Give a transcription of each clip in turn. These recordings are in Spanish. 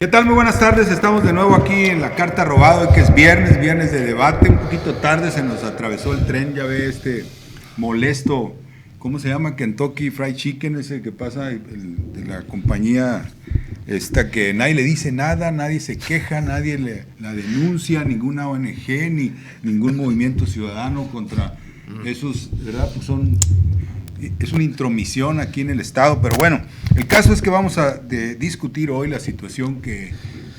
¿Qué tal? Muy buenas tardes, estamos de nuevo aquí en la Carta Robado, hoy que es viernes de debate, un poquito tarde se nos atravesó el tren, ya ve este molesto, ¿cómo se llama? Kentucky Fried Chicken, ese que pasa de la compañía esta que nadie le dice nada, nadie se queja, nadie la denuncia, ninguna ONG ni ningún movimiento ciudadano contra esos, ¿verdad? Pues es una intromisión aquí en el Estado, pero bueno, el caso es que vamos a discutir hoy la situación que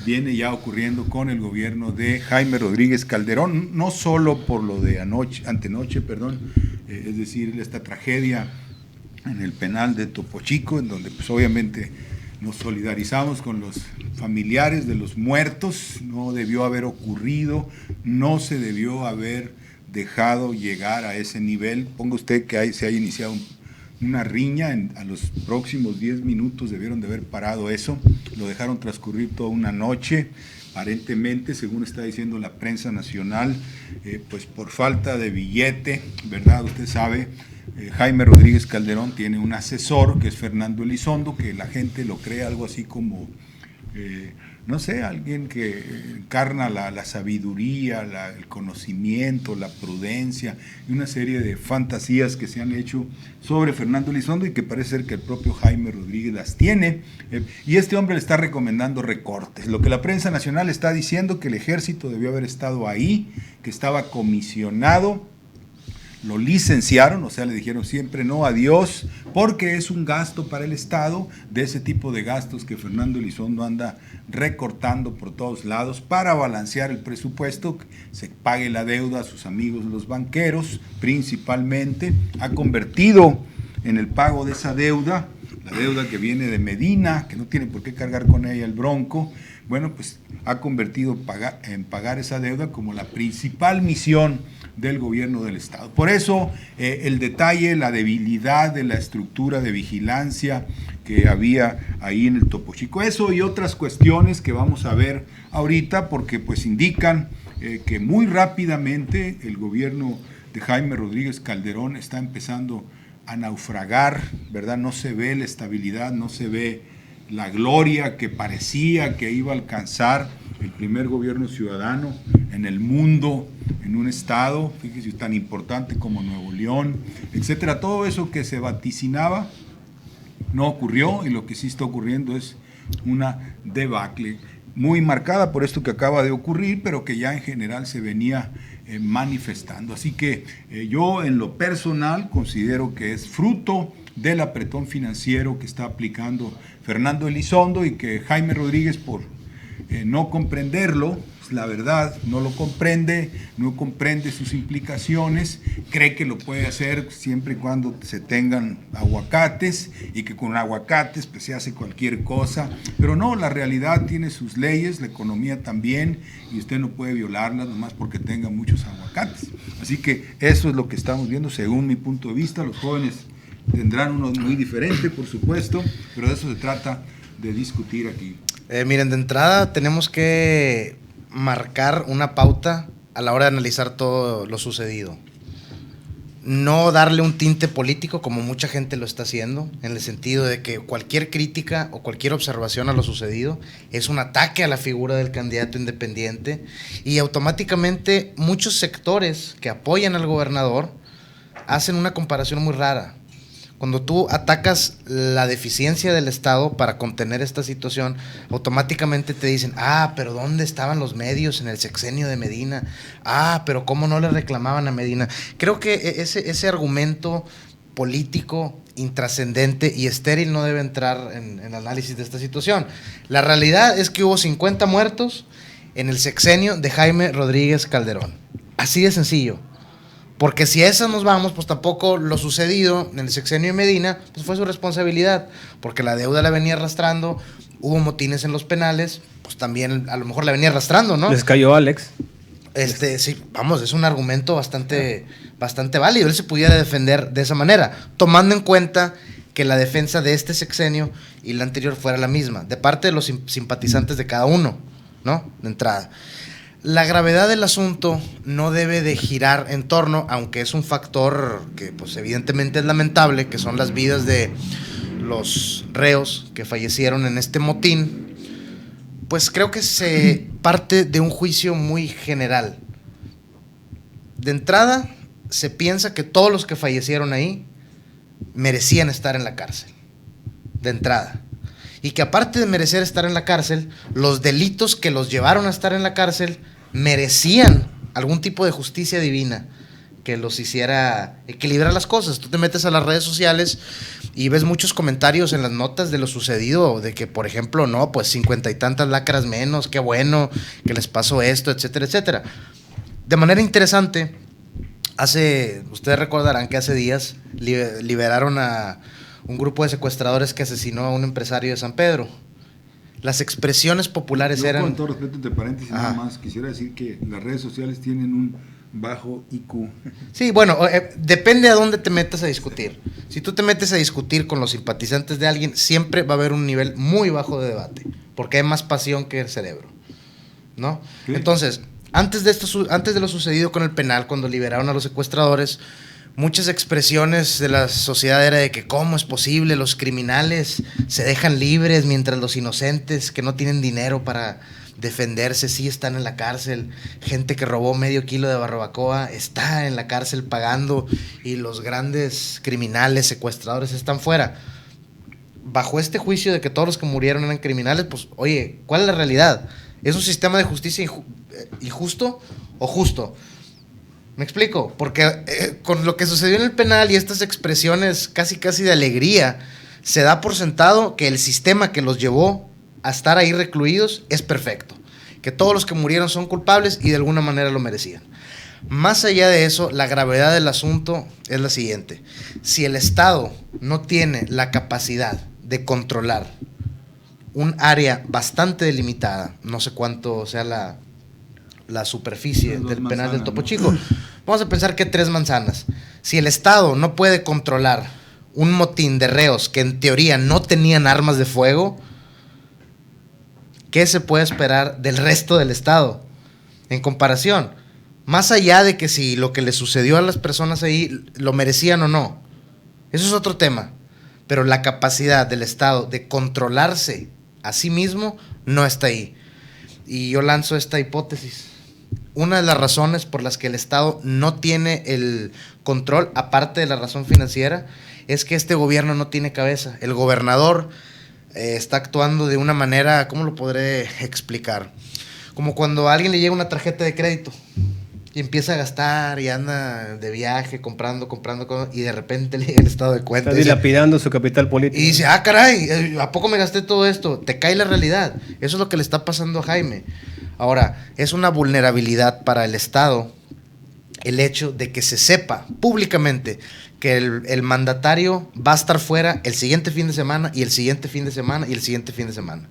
viene ya ocurriendo con el gobierno de Jaime Rodríguez Calderón, no solo por lo de antenoche, es decir, esta tragedia en el penal de Topo Chico, en donde pues obviamente nos solidarizamos con los familiares de los muertos, no debió haber ocurrido, no se debió haber dejado llegar a ese nivel. Ponga usted que se haya iniciado una riña, a los próximos 10 minutos debieron de haber parado eso, lo dejaron transcurrir toda una noche, aparentemente, según está diciendo la prensa nacional, pues por falta de billete, ¿verdad? Usted sabe, Jaime Rodríguez Calderón tiene un asesor que es Fernando Elizondo, que la gente lo cree algo así como no sé, alguien que encarna la sabiduría, el conocimiento, la prudencia y una serie de fantasías que se han hecho sobre Fernando Elizondo y que parece ser que el propio Jaime Rodríguez las tiene, y este hombre le está recomendando recortes. Lo que la prensa nacional está diciendo, que el ejército debió haber estado ahí, que estaba comisionado, lo licenciaron, o sea, le dijeron siempre no, adiós, porque es un gasto para el Estado, de ese tipo de gastos que Fernando Elizondo anda recortando por todos lados para balancear el presupuesto, se pague la deuda a sus amigos los banqueros, principalmente, ha convertido en el pago de esa deuda, la deuda que viene de Medina, que no tiene por qué cargar con ella el Bronco, bueno, pues ha convertido en pagar esa deuda como la principal misión del gobierno del Estado. Por eso el detalle, la debilidad de la estructura de vigilancia que había ahí en el Topo Chico. Eso y otras cuestiones que vamos a ver ahorita, porque pues indican que muy rápidamente el gobierno de Jaime Rodríguez Calderón está empezando a naufragar, ¿verdad? No se ve la estabilidad, no se ve la gloria que parecía que iba a alcanzar el primer gobierno ciudadano en el mundo, en un estado, fíjese, tan importante como Nuevo León, etcétera. Todo eso que se vaticinaba no ocurrió, y lo que sí está ocurriendo es una debacle muy marcada por esto que acaba de ocurrir, pero que ya en general se venía manifestando. Así que yo en lo personal considero que es fruto del apretón financiero que está aplicando Fernando Elizondo, y que Jaime Rodríguez, por no comprenderlo, pues la verdad, no lo comprende, no comprende sus implicaciones, cree que lo puede hacer siempre y cuando se tengan aguacates, y que con aguacates pues se hace cualquier cosa, pero no, la realidad tiene sus leyes, la economía también, y usted no puede violarlas nomás porque tenga muchos aguacates. Así que eso es lo que estamos viendo según mi punto de vista. Los jóvenes tendrán uno muy diferente, por supuesto, pero de eso se trata de discutir aquí. Miren, de entrada tenemos que marcar una pauta a la hora de analizar todo lo sucedido. No darle un tinte político como mucha gente lo está haciendo, en el sentido de que cualquier crítica o cualquier observación a lo sucedido es un ataque a la figura del candidato independiente, y automáticamente muchos sectores que apoyan al gobernador hacen una comparación muy rara. Cuando tú atacas la deficiencia del Estado para contener esta situación, automáticamente te dicen, pero ¿dónde estaban los medios en el sexenio de Medina? Pero ¿cómo no le reclamaban a Medina? Creo que ese argumento político, intrascendente y estéril no debe entrar en el análisis de esta situación. La realidad es que hubo 50 muertos en el sexenio de Jaime Rodríguez Calderón. Así de sencillo. Porque si a eso nos vamos, pues tampoco lo sucedido en el sexenio de Medina, pues fue su responsabilidad, porque la deuda la venía arrastrando, hubo motines en los penales, pues también a lo mejor la venía arrastrando, ¿no? Les cayó Alex. Sí, vamos, es un argumento bastante válido. Él se pudiera defender de esa manera, tomando en cuenta que la defensa de este sexenio y la anterior fuera la misma, de parte de los simpatizantes de cada uno, ¿no? De entrada. La gravedad del asunto no debe de girar en torno, aunque es un factor que pues evidentemente es lamentable, que son las vidas de los reos que fallecieron en este motín, Pues creo que se parte de un juicio muy general. De entrada, se piensa que todos los que fallecieron ahí merecían estar en la cárcel. De entrada. Y que aparte de merecer estar en la cárcel, los delitos que los llevaron a estar en la cárcel merecían algún tipo de justicia divina que los hiciera equilibrar las cosas. Tú te metes a las redes sociales y ves muchos comentarios en las notas de lo sucedido, de que, por ejemplo, no, pues 50 y tantas lacras menos, qué bueno que les pasó esto, etcétera, etcétera. De manera interesante, ustedes recordarán que hace días liberaron a un grupo de secuestradores que asesinó a un empresario de San Pedro. Las expresiones populares eran... Con todo respeto, entre paréntesis, nada más, quisiera decir que las redes sociales tienen un bajo IQ. Sí, bueno, depende a dónde te metas a discutir. Si tú te metes a discutir con los simpatizantes de alguien, siempre va a haber un nivel muy bajo de debate, porque hay más pasión que el cerebro, ¿no? ¿Qué? Entonces, antes de lo sucedido con el penal, cuando liberaron a los secuestradores, muchas expresiones de la sociedad era de que cómo es posible, los criminales se dejan libres mientras los inocentes que no tienen dinero para defenderse sí están en la cárcel, gente que robó medio kilo de barbacoa está en la cárcel pagando y los grandes criminales, secuestradores están fuera. Bajo este juicio de que todos los que murieron eran criminales, pues oye, ¿cuál es la realidad? ¿Es un sistema de justicia injusto o justo? ¿Me explico? Porque con lo que sucedió en el penal y estas expresiones casi de alegría, se da por sentado que el sistema que los llevó a estar ahí recluidos es perfecto, que todos los que murieron son culpables y de alguna manera lo merecían. Más allá de eso, la gravedad del asunto es la siguiente: si el Estado no tiene la capacidad de controlar un área bastante delimitada, no sé cuánto sea la superficie del penal del Topo Chico, vamos a pensar que 3 manzanas. Si el Estado no puede controlar un motín de reos que en teoría no tenían armas de fuego, ¿qué se puede esperar del resto del Estado en comparación? Más allá de que si lo que le sucedió a las personas ahí lo merecían o no, eso es otro tema, pero la capacidad del Estado de controlarse a sí mismo no está ahí. Y yo lanzo esta hipótesis. Una de las razones por las que el Estado no tiene el control, aparte de la razón financiera, es que este gobierno no tiene cabeza. El gobernador está actuando de una manera, ¿cómo lo podré explicar? Como cuando a alguien le llega una tarjeta de crédito y empieza a gastar y anda de viaje comprando y de repente le llega el estado de cuenta. Está dilapidando su capital político. Y dice, caray, ¿a poco me gasté todo esto? Te cae la realidad. Eso es lo que le está pasando a Jaime. Ahora, es una vulnerabilidad para el Estado el hecho de que se sepa públicamente que el mandatario va a estar fuera el siguiente fin de semana y el siguiente fin de semana y el siguiente fin de semana.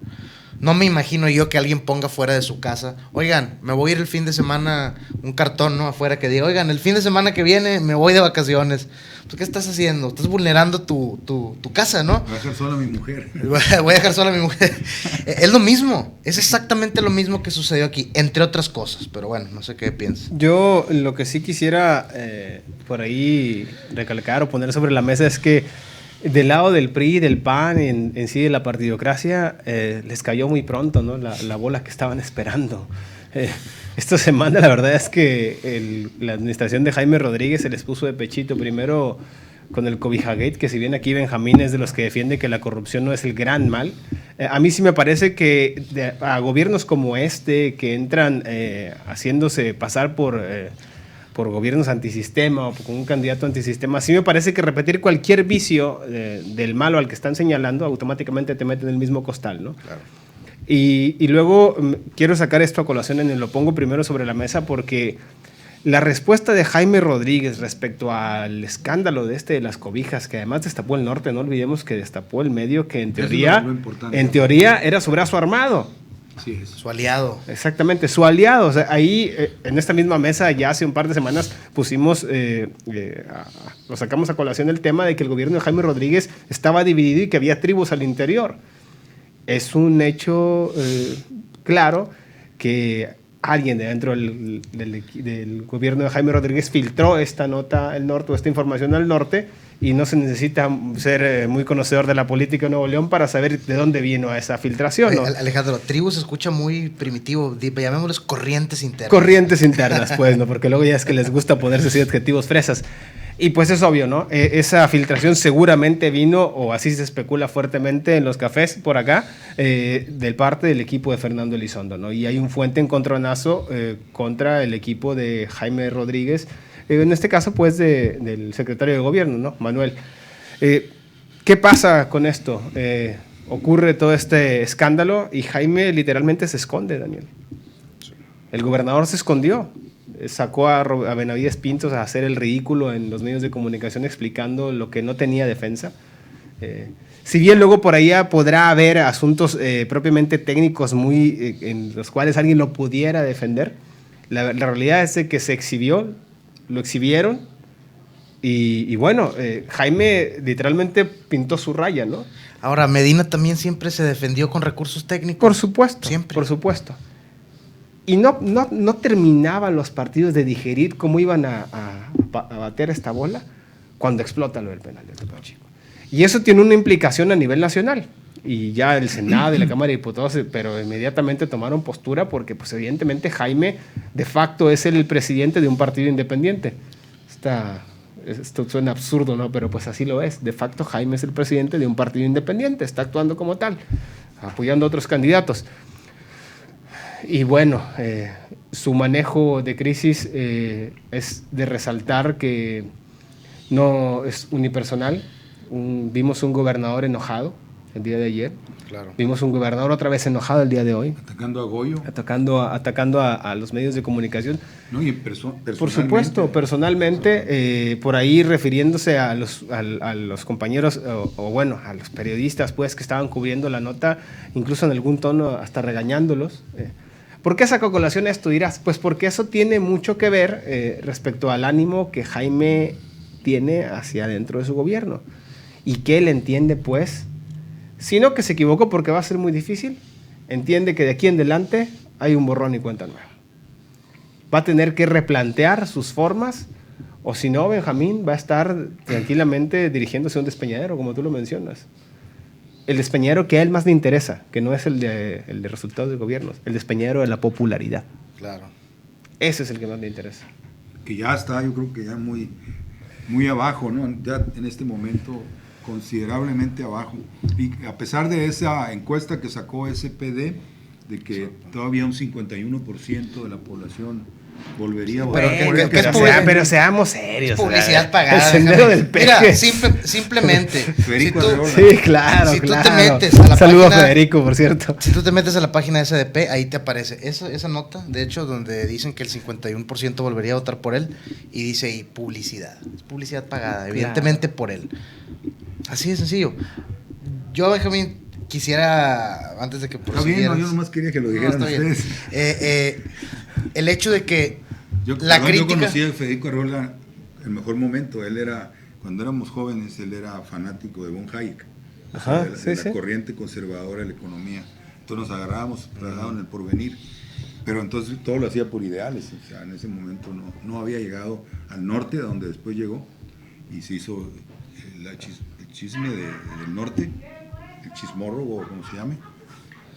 No me imagino yo que alguien ponga fuera de su casa, oigan, me voy a ir el fin de semana, un cartón, ¿no? Afuera que diga, oigan, el fin de semana que viene me voy de vacaciones. Pues, ¿qué estás haciendo? Estás vulnerando tu casa, ¿no? Voy a dejar sola a mi mujer. Voy a dejar sola a mi mujer. Es lo mismo, es exactamente lo mismo que sucedió aquí, entre otras cosas, pero bueno, no sé qué piensas. Yo lo que sí quisiera por ahí recalcar o poner sobre la mesa es que del lado del PRI, del PAN, en sí de la partidocracia, les cayó muy pronto, ¿no? La bola que estaban esperando. Esta semana la verdad es que la administración de Jaime Rodríguez se les puso de pechito primero con el Cobijagate, que si bien aquí Benjamín es de los que defiende que la corrupción no es el gran mal, a mí sí me parece que a gobiernos como este, que entran haciéndose pasar por gobiernos antisistema o con un candidato antisistema, sí me parece que repetir cualquier vicio del malo al que están señalando automáticamente te mete en el mismo costal, ¿no? Claro. Y luego quiero sacar esto a colación, lo pongo primero sobre la mesa porque la respuesta de Jaime Rodríguez respecto al escándalo de las cobijas, que además destapó el norte, no olvidemos que destapó el medio, que en teoría era su brazo armado. Sí, su aliado. Exactamente, su aliado. O sea, ahí, en esta misma mesa, ya hace un par de semanas pusimos, lo sacamos a colación el tema de que el gobierno de Jaime Rodríguez estaba dividido y que había tribus al interior. Es un hecho claro que alguien de dentro del gobierno de Jaime Rodríguez filtró esta nota al norte o esta información al norte, y no se necesita ser muy conocedor de la política de Nuevo León para saber de dónde vino esa filtración, ¿no? Alejandro, tribu se escucha muy primitivo, llamémosles corrientes internas. Corrientes internas, pues, ¿no? Porque luego ya es que les gusta ponerse así adjetivos fresas. Y pues es obvio, ¿no? Esa filtración seguramente vino, o así se especula fuertemente en los cafés por acá, del parte del equipo de Fernando Elizondo, ¿no? Y hay un fuente encontronazo contra el equipo de Jaime Rodríguez, en este caso, pues, del secretario de gobierno, ¿no? Manuel. ¿Qué pasa con esto? Ocurre todo este escándalo y Jaime literalmente se esconde, Daniel. El gobernador se escondió. Sacó a Benavides Pintos a hacer el ridículo en los medios de comunicación explicando lo que no tenía defensa. Si bien luego por ahí podrá haber asuntos propiamente técnicos en los cuales alguien lo pudiera defender, la realidad es que se exhibió, lo exhibieron y bueno, Jaime literalmente pintó su raya, ¿no? Ahora, Medina también siempre se defendió con recursos técnicos. Por supuesto, siempre. Por supuesto. Y no terminaban los partidos de digerir cómo iban a bater esta bola cuando explota lo del penal de Topo Chico. Y eso tiene una implicación a nivel nacional. Y ya el Senado y la Cámara de Diputados, pero inmediatamente tomaron postura porque, pues, evidentemente, Jaime de facto es el presidente de un partido independiente. Esto suena absurdo, ¿no? Pero pues así lo es. De facto, Jaime es el presidente de un partido independiente. Está actuando como tal, apoyando a otros candidatos. Y bueno, su manejo de crisis es de resaltar que no es unipersonal. Vimos un gobernador enojado el día de ayer. Claro. Vimos un gobernador otra vez enojado el día de hoy. Atacando a Goyo. Atacando a los medios de comunicación. No, y por supuesto, personalmente, por ahí refiriéndose a los compañeros, o bueno, a los periodistas, pues, que estaban cubriendo la nota, incluso en algún tono hasta regañándolos. ¿Por qué saco a colación esto? Dirás, pues porque eso tiene mucho que ver respecto al ánimo que Jaime tiene hacia adentro de su gobierno. Y que él entiende, pues, sino que se equivocó porque va a ser muy difícil, entiende que de aquí en adelante hay un borrón y cuenta nueva. Va a tener que replantear sus formas, o si no, Benjamín va a estar tranquilamente dirigiéndose a un despeñadero, como tú lo mencionas. El despeñadero que a él más le interesa, que no es el de resultados de gobiernos, el despeñadero de la popularidad. Claro. Ese es el que más le interesa. Que ya está, yo creo que ya muy, muy abajo, ¿no? Ya en este momento considerablemente abajo. Y a pesar de esa encuesta que sacó SPD, de que todavía un 51% de la población volvería a votar. Pero seamos serios. Es publicidad pagada. El sendero del peje. Mira, simplemente. Federico Sí, claro, si claro. tú te metes a la Saludo página, a Federico, por cierto. Si tú te metes a la página de SDP, ahí te aparece esa nota, de hecho, donde dicen que el 51% volvería a votar por él, y dice ahí publicidad. Es publicidad pagada, evidentemente por él. Así de sencillo. Yo, Benjamín, quisiera, antes de que prosiguieras... yo nomás quería que lo dijeran ustedes. El hecho de que yo conocí a Federico Arreola el mejor momento. Él era, cuando éramos jóvenes, él era fanático de von Hayek. Ajá, de la corriente conservadora de la economía. Entonces nos agarrábamos en el porvenir. Pero entonces todo lo hacía por ideales. O sea, en ese momento no había llegado al norte, a donde después llegó, y se hizo el chisme del norte, el chismórrogo, o como se llame,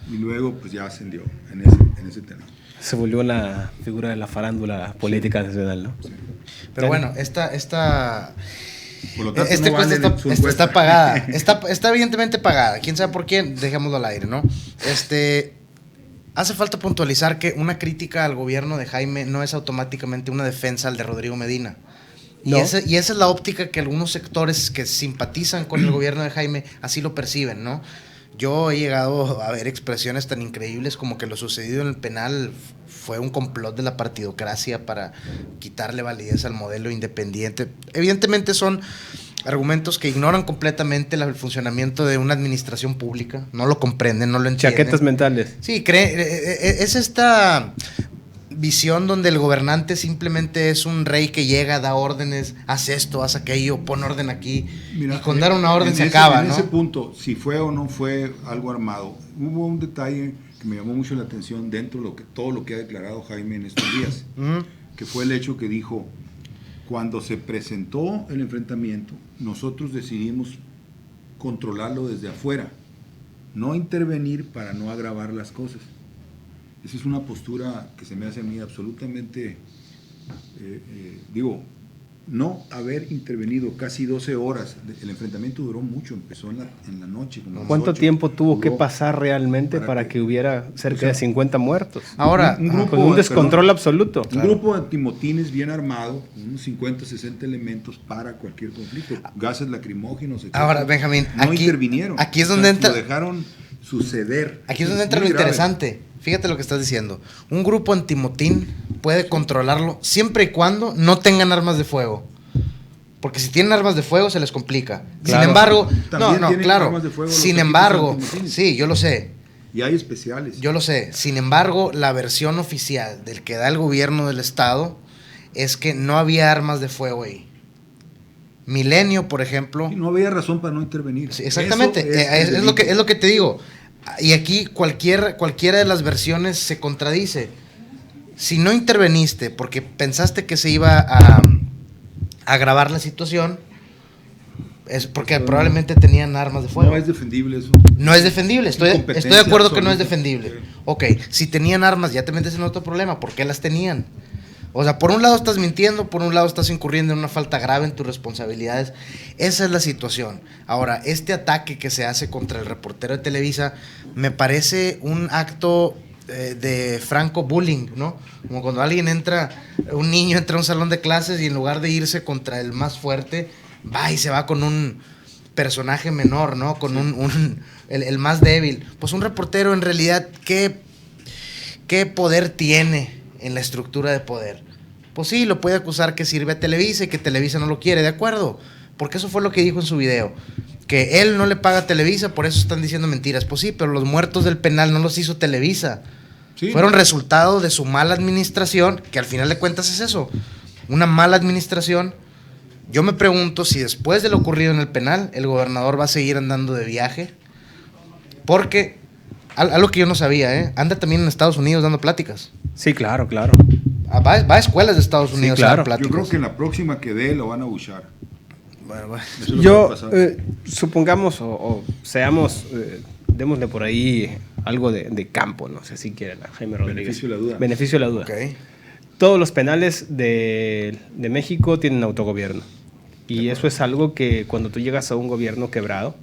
y luego pues ya ascendió en ese tenor. Se volvió la figura de la farándula política nacional, ¿no? Sí. Pero bueno, esta por lo tanto, no vale está pagada, está evidentemente pagada. ¿Quién sabe por quién? Dejémoslo al aire, ¿no? Hace falta puntualizar que una crítica al gobierno de Jaime no es automáticamente una defensa al de Rodrigo Medina. No. Y esa es la óptica que algunos sectores que simpatizan con el gobierno de Jaime así lo perciben, ¿no? Yo he llegado a ver expresiones tan increíbles como que lo sucedido en el penal fue un complot de la partidocracia para quitarle validez al modelo independiente. Evidentemente son argumentos que ignoran completamente el funcionamiento de una administración pública, no lo comprenden, no lo entienden. Chaquetas mentales. Sí, es esta visión donde el gobernante simplemente es un rey que llega, da órdenes, haz esto, haz aquello, pon orden aquí. Mira, y con dar una orden se acaba, ¿no? En ese punto, si fue o no fue algo armado, hubo un detalle que me llamó mucho la atención dentro de todo lo que ha declarado Jaime en estos días, que fue el hecho que dijo, cuando se presentó el enfrentamiento, nosotros decidimos controlarlo desde afuera, no intervenir para no agravar las cosas. Esa es una postura que se me hace a mí absolutamente, no haber intervenido casi 12 horas. El enfrentamiento duró mucho, empezó en la noche. ¿Cuánto tiempo tuvo que pasar realmente para que hubiera cerca de 50 muertos? Ahora, con un descontrol absoluto. Un grupo de antimotines bien armado, unos 50, 60 elementos para cualquier conflicto, gases lacrimógenos, etc. Ahora, Benjamín, no intervinieron. Aquí es donde entra. Lo dejaron suceder. Aquí es donde entra lo interesante. Fíjate lo que estás diciendo. Un grupo antimotín puede controlarlo siempre y cuando no tengan armas de fuego. Porque si tienen armas de fuego se les complica. Claro. Sin embargo, armas de fuego sin embargo, sí, yo lo sé. Y hay especiales. Yo lo sé. Sin embargo, la versión oficial del que da el gobierno del estado es que no había armas de fuego ahí. Milenio, por ejemplo. Y no había razón para no intervenir. Sí, exactamente. Es lo que te digo. Y aquí cualquiera de las versiones se contradice. Si no interveniste porque pensaste que se iba a agravar la situación, es porque probablemente tenían armas de fuego. No es defendible eso. No es defendible, estoy de acuerdo absoluta. que no es defendible. Ok, si tenían armas, ya te metes en otro problema. ¿Por qué las tenían? O sea, por un lado estás mintiendo, por un lado estás incurriendo en una falta grave en tus responsabilidades. Esa es la situación. Ahora, este ataque que se hace contra el reportero de Televisa me parece un acto de franco bullying, ¿no? Como cuando un niño entra a un salón de clases y en lugar de irse contra el más fuerte, va y se va con un personaje menor, ¿no? Con el más débil. Pues un reportero en realidad, ¿qué poder tiene en la estructura de poder? Pues sí, lo puede acusar que sirve a Televisa y que Televisa no lo quiere, de acuerdo, porque eso fue lo que dijo en su video, que él no le paga a Televisa, por eso están diciendo mentiras. Pues sí, pero los muertos del penal no los hizo Televisa, sí. Fueron resultado de su mala administración, que al final de cuentas es eso, una mala administración. Yo me pregunto si después de lo ocurrido en el penal, el gobernador va a seguir andando de viaje, porque algo que yo no sabía, anda también en Estados Unidos dando pláticas. Sí, claro. Va a escuelas de Estados Unidos. Sí, claro. Yo creo que en la próxima que dé lo van a buchar. Bueno. Yo, supongamos o seamos, démosle por ahí algo de campo, no sé si quieren, a Jaime Rodríguez. Beneficio de la duda. Okay. Todos los penales de México tienen autogobierno. Y eso es algo que cuando tú llegas a un gobierno quebrado,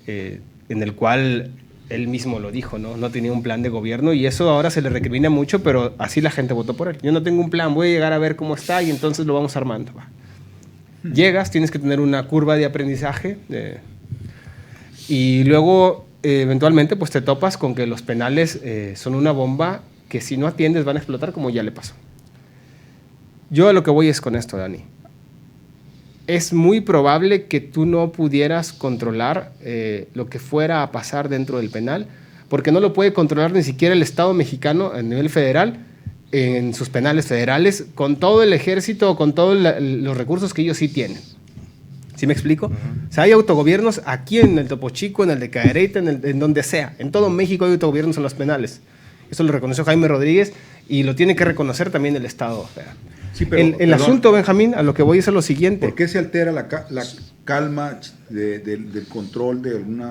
en el cual él mismo lo dijo, no tenía un plan de gobierno, y eso ahora se le recrimina mucho, pero así la gente votó por él. Yo no tengo un plan, voy a llegar a ver cómo está y entonces lo vamos armando. Va. Llegas, tienes que tener una curva de aprendizaje y luego eventualmente pues te topas con que los penales son una bomba que si no atiendes van a explotar, como ya le pasó. Yo a lo que voy es con esto, Dani. Es muy probable que tú no pudieras controlar lo que fuera a pasar dentro del penal, porque no lo puede controlar ni siquiera el Estado mexicano a nivel federal, en sus penales federales, con todo el ejército, con todos los recursos que ellos sí tienen. ¿Sí me explico? O sea, hay autogobiernos aquí en el Topo Chico, en el de Cadereyta, en donde sea. En todo México hay autogobiernos en los penales. Eso lo reconoció Jaime Rodríguez y lo tiene que reconocer también el Estado federal. Sí, pero, el asunto, Benjamín, a lo que voy es a lo siguiente. ¿Por qué se altera la calma del control de algún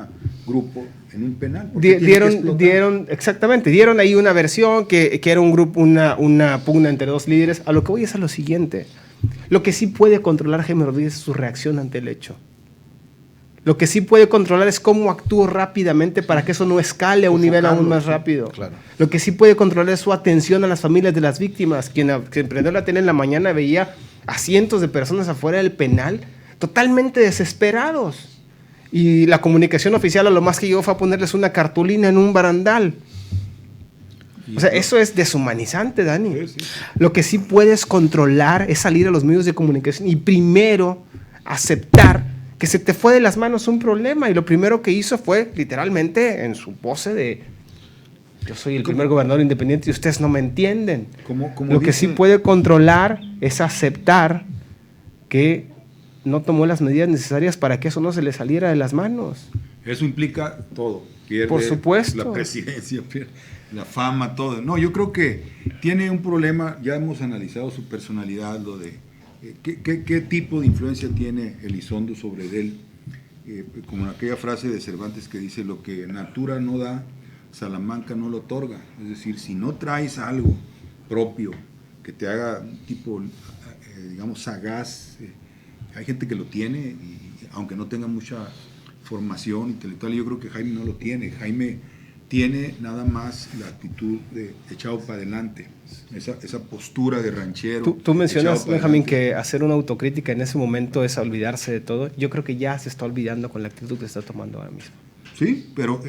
grupo en un penal? Dieron ahí una versión que era un grupo, una pugna entre dos líderes. A lo que voy es a lo siguiente. Lo que sí puede controlar Jaime Rodríguez es su reacción ante el hecho. Lo que sí puede controlar es cómo actúa rápidamente para que eso no escale a un nivel aún más rápido. Claro. Lo que sí puede controlar es su atención a las familias de las víctimas. Quien prendió la tele en la mañana veía a cientos de personas afuera del penal totalmente desesperados. Y la comunicación oficial a lo más que llegó fue a ponerles una cartulina en un barandal. O sea, eso es deshumanizante, Dani. Sí. Lo que sí puedes controlar es salir a los medios de comunicación y primero aceptar que se te fue de las manos un problema, y lo primero que hizo fue literalmente en su pose de yo soy el primer gobernador independiente y ustedes no me entienden. Lo que sí puede controlar es aceptar que no tomó las medidas necesarias para que eso no se le saliera de las manos. Eso implica todo. Pierde Por supuesto. la presidencia, pierde la fama, todo. No, yo creo que tiene un problema, ya hemos analizado su personalidad, lo de qué tipo de influencia tiene Elizondo sobre él. Como en aquella frase de Cervantes que dice, lo que natura no da, Salamanca no lo otorga. Es decir, si no traes algo propio que te haga un tipo, digamos, sagaz, hay gente que lo tiene, y, aunque no tenga mucha formación intelectual, yo creo que Jaime no lo tiene. Jaime tiene nada más la actitud de echado para adelante, esa postura de ranchero. Tú mencionas, Benjamín, que hacer una autocrítica en ese momento es olvidarse de todo. Yo creo que ya se está olvidando con la actitud que está tomando ahora mismo. Sí, pero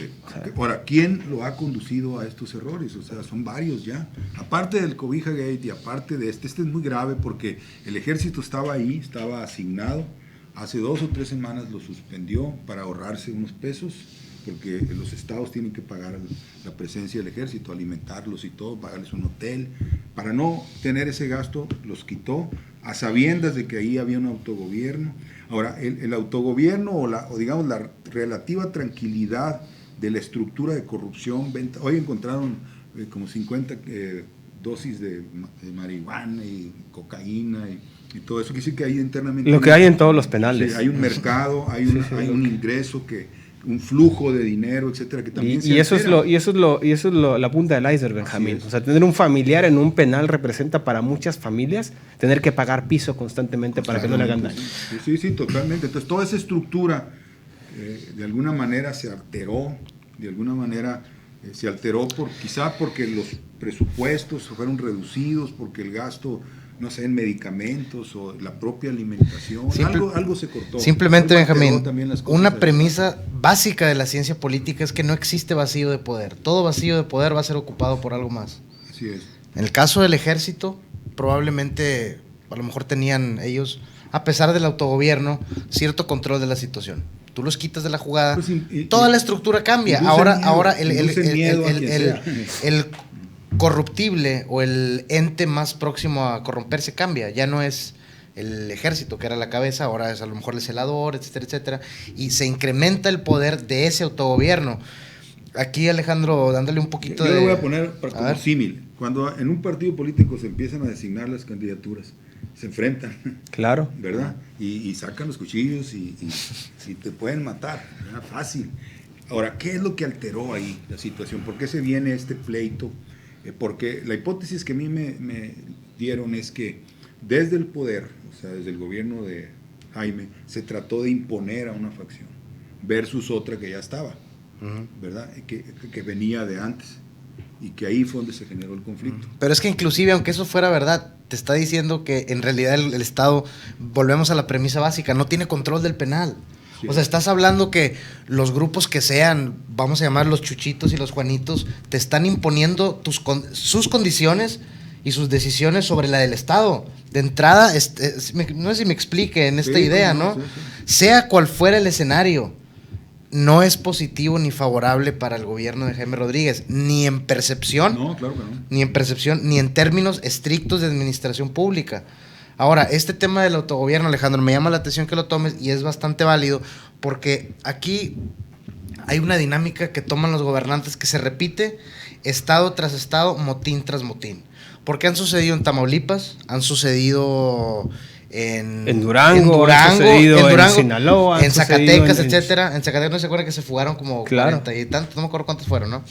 ahora, ¿quién lo ha conducido a estos errores? O sea, son varios ya. Aparte del Cobija Gate y aparte de este es muy grave porque el ejército estaba ahí, estaba asignado. Hace 2 o 3 semanas lo suspendió para ahorrarse unos pesos, porque los estados tienen que pagar la presencia del ejército, alimentarlos y todo, pagarles un hotel. Para no tener ese gasto, los quitó a sabiendas de que ahí había un autogobierno. Ahora, el autogobierno o digamos la relativa tranquilidad de la estructura de corrupción, hoy encontraron como 50 dosis de marihuana y cocaína y todo eso, que sí que hay internamente... Lo que hay en todos los penales. Sí, hay un mercado, hay un ingreso, un flujo de dinero, etcétera, que también y eso es la punta del iceberg, Benjamín. O sea, tener un familiar en un penal representa para muchas familias tener que pagar piso constantemente para que no le hagan daño. Sí, totalmente. Entonces, toda esa estructura de alguna manera se alteró, quizá porque los presupuestos fueron reducidos, porque el gasto, no sé, en medicamentos o la propia alimentación, algo se cortó. Simplemente, Benjamín, una premisa básica de la ciencia política es que no existe vacío de poder. Todo vacío de poder va a ser ocupado por algo más. Así es. En el caso del ejército, probablemente, a lo mejor tenían ellos, a pesar del autogobierno, cierto control de la situación. Tú los quitas de la jugada, pues, toda la estructura cambia. Ahora el corruptible o el ente más próximo a corromperse cambia. Ya no es el ejército, que era la cabeza, ahora es a lo mejor el celador, etcétera, etcétera. Y se incrementa el poder de ese autogobierno. Aquí, Alejandro, dándole un poquito Yo lo voy a poner como símil. Cuando en un partido político se empiezan a designar las candidaturas, se enfrentan. Claro. ¿Verdad? Y sacan los cuchillos y te pueden matar. ¿Verdad? Fácil. Ahora, ¿qué es lo que alteró ahí la situación? ¿Por qué se viene este pleito? Porque la hipótesis que a mí me dieron es que desde el poder, o sea, desde el gobierno de Jaime, se trató de imponer a una facción versus otra que ya estaba, ¿verdad? Que venía de antes y que ahí fue donde se generó el conflicto. Pero es que inclusive, aunque eso fuera verdad, te está diciendo que en realidad el Estado, volvemos a la premisa básica, no tiene control del penal. Sí. O sea, estás hablando que los grupos que sean, vamos a llamar los Chuchitos y los Juanitos, te están imponiendo sus condiciones y sus decisiones sobre la del Estado. De entrada, no sé si me explique en esta idea, ¿no? Sí. Sea cual fuera el escenario, no es positivo ni favorable para el gobierno de Jaime Rodríguez, ni en percepción, no, claro que no. Ni en percepción, ni en términos estrictos de administración pública. Ahora, este tema del autogobierno, Alejandro, me llama la atención que lo tomes y es bastante válido porque aquí hay una dinámica que toman los gobernantes que se repite estado tras estado, motín tras motín. Porque han sucedido en Tamaulipas, han sucedido en Durango, en Sinaloa, en Zacatecas, etcétera. En Zacatecas no se acuerda que se fugaron como 40 y tantos, no me acuerdo cuántos fueron, ¿no?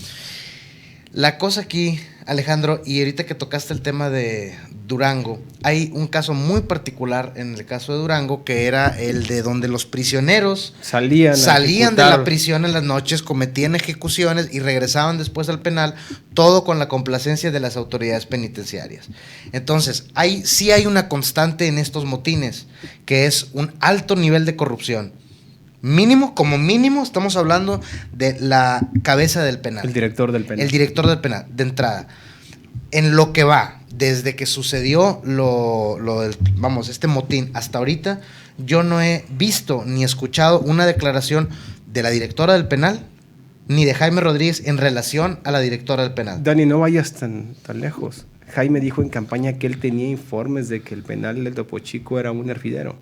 La cosa aquí, Alejandro, y ahorita que tocaste el tema de Durango, hay un caso muy particular en el caso de Durango, que era el de donde los prisioneros salían de la prisión en las noches, cometían ejecuciones y regresaban después al penal, todo con la complacencia de las autoridades penitenciarias. Entonces, sí hay una constante en estos motines, que es un alto nivel de corrupción. Como mínimo, estamos hablando de la cabeza del penal. El director del penal. El director del penal, de entrada. En lo que va, desde que sucedió este motín hasta ahorita, yo no he visto ni escuchado una declaración de la directora del penal, ni de Jaime Rodríguez en relación a la directora del penal. Dani, no vayas tan lejos. Jaime dijo en campaña que él tenía informes de que el penal del Topo Chico era un hervidero.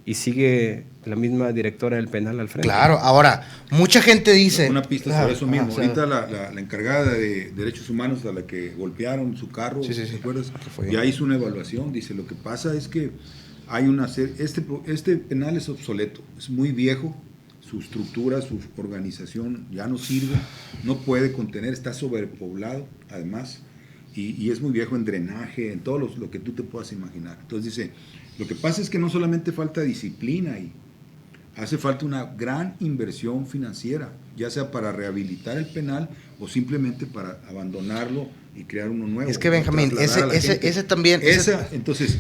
y sigue la misma directora del penal al frente. Claro, ahora, mucha gente dice... Una pista sobre eso mismo. o sea, Ahorita la encargada de Derechos Humanos a la que golpearon su carro, Sí. ¿te acuerdas? Que fue- Ya hizo una evaluación, dice, lo que pasa es que hay este penal es obsoleto, es muy viejo, su estructura, su organización ya no sirve, no puede contener, está sobrepoblado además, y es muy viejo en drenaje, en todo lo que tú te puedas imaginar. Entonces dice, lo que pasa es que no solamente falta disciplina ahí, hace falta una gran inversión financiera, ya sea para rehabilitar el penal o simplemente para abandonarlo y crear uno nuevo. Es que, Benjamín, Trasladar a la gente. ese también... Entonces,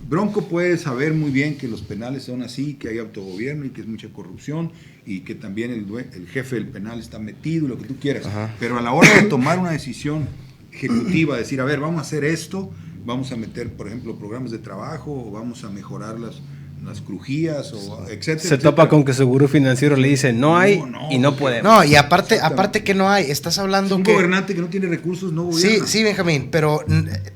Bronco puede saber muy bien que los penales son así, que hay autogobierno y que es mucha corrupción y que también el jefe del penal está metido y lo que tú quieras. Ajá. Pero a la hora de tomar una decisión ejecutiva, decir, a ver, vamos a hacer esto, vamos a meter, por ejemplo, programas de trabajo o vamos a mejorar las crujías, o etcétera. Se topa con que Seguro Financiero le dice no hay y no podemos. No, y aparte que no hay, estás hablando un que... gobernante que no tiene recursos no gobierna. Sí, Benjamín, pero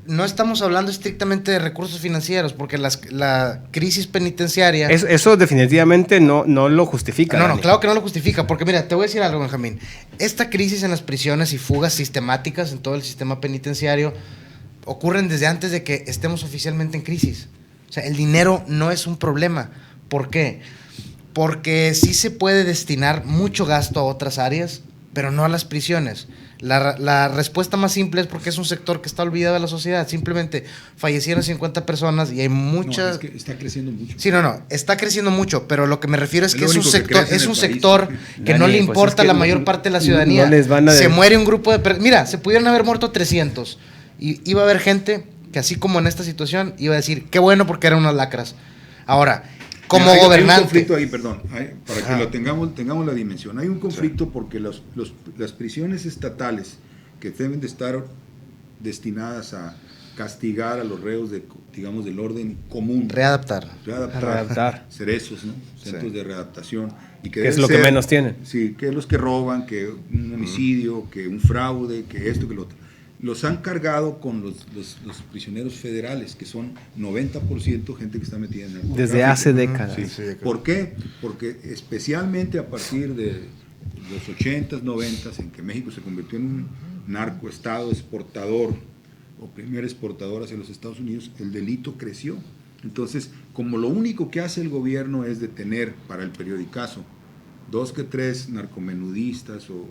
no estamos hablando estrictamente de recursos financieros, porque la crisis penitenciaria... Eso definitivamente no lo justifica. No, Dani. claro que no lo justifica, porque mira, te voy a decir algo, Benjamín. Esta crisis en las prisiones y fugas sistemáticas en todo el sistema penitenciario ocurren desde antes de que estemos oficialmente en crisis. O sea, el dinero no es un problema. ¿Por qué? Porque sí se puede destinar mucho gasto a otras áreas, pero no a las prisiones. La respuesta más simple es porque es un sector que está olvidado de la sociedad. Simplemente fallecieron 50 personas y hay muchas... No, es que está creciendo mucho. Sí, está creciendo mucho, pero lo que me refiero es Es que lo es un único que sector, crece en es el un país. sector que Dani, no le pues importa es que a la mayor parte de la ciudadanía. no les van a se de- muere un grupo de... Mira, se pudieron haber muerto 300 y iba a haber gente que así como en esta situación iba a decir, qué bueno porque eran unas lacras. Ahora, como Hay un gobernante... conflicto ahí, perdón, para Ajá. que lo tengamos la dimensión. Hay un conflicto porque las prisiones estatales que deben de estar destinadas a castigar a los reos digamos, del orden común. Readaptar. Readaptar. Cerezos, ¿no? Centros Sí. de readaptación. Y Que es deben lo que ser- menos tienen. Sí, que los que roban, que un homicidio, que un fraude, que esto, que lo otro. Los han cargado con los prisioneros federales, que son 90% gente que está metida en el narcotráfico. Desde hace décadas. Sí. ¿Por qué? Porque especialmente a partir de los 80s, 90s, en que México se convirtió en un narcoestado exportador, o primer exportador hacia los Estados Unidos, el delito creció. Entonces, como lo único que hace el gobierno es detener para el periodicazo 2 que 3 narcomenudistas o